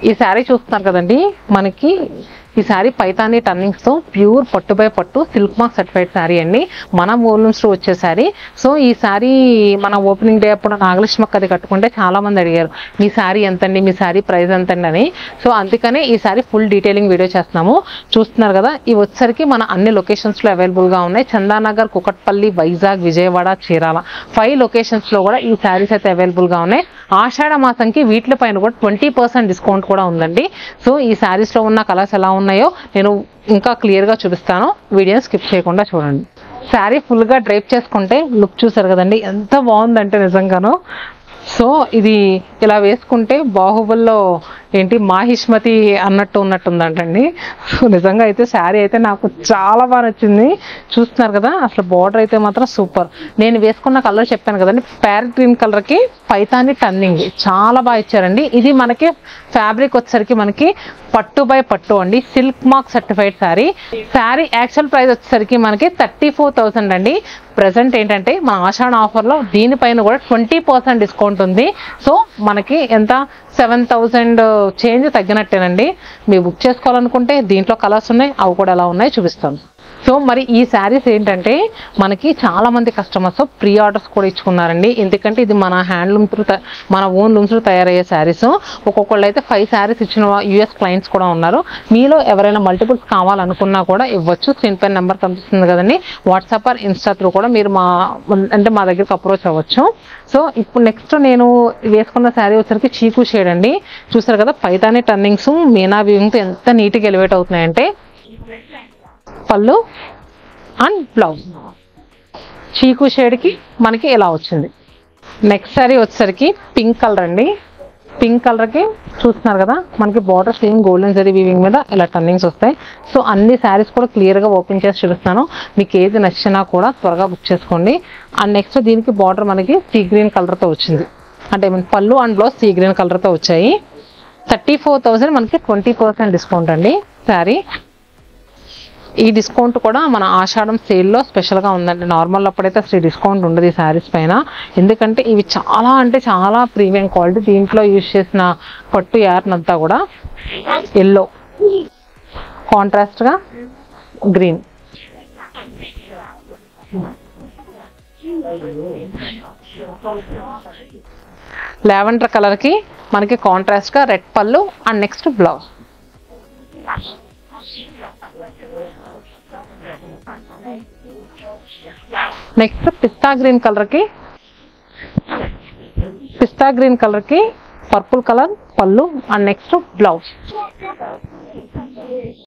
ఈ శారీ చూస్తున్నారు కదండి, మనకి ఈ శారీ పైతానీ టర్నింగ్స్ తో ప్యూర్ పట్టు బై పట్టు సిల్క్ మార్క్ సర్టిఫైడ్ శారీ అండి, మన వోలూమ్స్ లో వచ్చే శారీ. సో ఈ శారీ మన ఓపెనింగ్ డే అప్పుడు నాగలక్ష్మక్క అది కట్టుకుంటే చాలా మంది అడిగారు మీ శారీ ఎంతండి, మీ శారీ ప్రైస్ ఎంతండి అని. సో అందుకనే ఈ శారీ ఫుల్ డీటెయిలింగ్ వీడియో చేస్తున్నాము. చూస్తున్నారు కదా, ఇవి వచ్చేసరికి మన అన్ని లొకేషన్స్ లో అవైలబుల్ గా ఉన్నాయి. చందానగర్, కుకట్పల్లి, వైజాగ్, విజయవాడ, చీరాల 5 లొకేషన్స్ లో కూడా ఈ శారీస్ అయితే అవైలబుల్ గా ఉన్నాయి. ఆషాఢ మాసంకి వీటిపైన కూడా 20% డిస్కౌంట్ కూడా ఉందండి. సో ఈ శారీస్ లో ఉన్న కలర్స్ ఎలా ఉన్నాయో నేను ఇంకా క్లియర్ గా చూపిస్తాను, వీడియోని స్కిప్ చేయకుండా చూడండి. శారీ ఫుల్ గా డ్రైప్ చేసుకుంటే లుక్ చూసారు కదండి, ఎంత బాగుందంటే నిజంగాను. సో ఇది ఇలా వేసుకుంటే బాహుబలిలో ఏంటి మాహిష్మతి అన్నట్టు ఉన్నట్టుందంటండి. సో నిజంగా అయితే శారీ అయితే నాకు చాలా బాగా నచ్చింది. చూస్తున్నారు కదా, అసలు బార్డర్ అయితే మాత్రం సూపర్. నేను వేసుకున్న కలర్ చెప్పాను కదండి, ప్యారెట్ గ్రీన్ కలర్ కి పైతాని టర్నింగ్ చాలా బాగా ఇచ్చారండి. ఇది మనకి ఫ్యాబ్రిక్ వచ్చేసరికి మనకి పట్టు బై పట్టు అండి, silk mark certified sari. Sari actual price వచ్చేసరికి మనకి 34,000 అండి. ప్రెసెంట్ ఏంటంటే మన ఆషాఢ ఆఫర్లో దీనిపైన కూడా 20% డిస్కౌంట్ ఉంది. సో మనకి ఎంత 7,000 చేంజ్ తగ్గినట్టేనండి. మీరు బుక్ చేసుకోవాలనుకుంటే దీంట్లో కలర్స్ ఉన్నాయి, అవి కూడా ఎలా ఉన్నాయి చూపిస్తాను. సో మరి ఈ శారీస్ ఏంటంటే మనకి చాలా మంది కస్టమర్స్ ప్రీ ఆర్డర్స్ కూడా ఇచ్చుకున్నారండి. ఎందుకంటే ఇది మన హ్యాండ్లూమ్ త్రూ మన ఓన్ లూమ్స్ లో తయారయ్యే శారీస్. ఒక్కొక్కళ్ళు అయితే 5 శారీస్ ఇచ్చిన యూఎస్ క్లయింట్స్ కూడా ఉన్నారు. మీలో ఎవరైనా మల్టిపుల్స్ కావాలనుకున్నా కూడా ఇవ్వచ్చు. స్క్రీన్ పైన నెంబర్ కనిపిస్తుంది కదండి, వాట్సాప్ ఆర్ ఇన్స్టా త్రూ కూడా మీరు మా దగ్గరికి అప్రోచ్ అవ్వచ్చు. సో ఇప్పుడు నెక్స్ట్ నేను వేసుకున్న శారీ వచ్చరికి చీకు షేడ్ అండి. చూసారు కదా, పైతాని టర్నింగ్స్ మీనా వీవింగ్ తో ఎంత నీట్గా ఎలివేట్ అవుతున్నాయంటే. పళ్ళు అండ్ బ్లౌజ్ చీకు షేడ్ కి మనకి ఎలా వచ్చింది. నెక్స్ట్ శారీ వచ్చేసరికి పింక్ కలర్ అండి. పింక్ కలర్ కి చూస్తున్నారు కదా, మనకి border same golden zari weaving మీద ఇలా టర్నింగ్స్ వస్తాయి. సో అన్ని శారీస్ కూడా క్లియర్ గా ఓపెన్ చేసి చూపిస్తాను. మీకు ఏది నచ్చినా కూడా త్వరగా బుక్ చేసుకోండి. అండ్ నెక్స్ట్ దీనికి బార్డర్ మనకి సీ గ్రీన్ కలర్ తో వచ్చింది, అంటే పళ్ళు and blouse sea green colour తో వచ్చాయి. 34,000 మనకి 20% డిస్కౌంట్ అండి శారీ. ఈ డిస్కౌంట్ కూడా మన ఆషాఢం సేల్లో స్పెషల్గా ఉందండి. నార్మల్ అప్పుడైతే అసలు డిస్కౌంట్ ఉండదు ఈ శారీస్ పైన, ఎందుకంటే ఇవి చాలా అంటే చాలా ప్రీమియం క్వాలిటీ. దీంట్లో యూజ్ చేసిన పట్టు యార్న్ అంతా కూడా ఎల్లో కాంట్రాస్ట్గా గ్రీన్, లావెండర్ కలర్కి మనకి కాంట్రాస్ట్గా రెడ్ పళ్ళు and next blouse. Next pista green colour కి పర్పుల్ కలర్ పళ్ళు అండ్ నెక్స్ట్ బ్లౌజ్.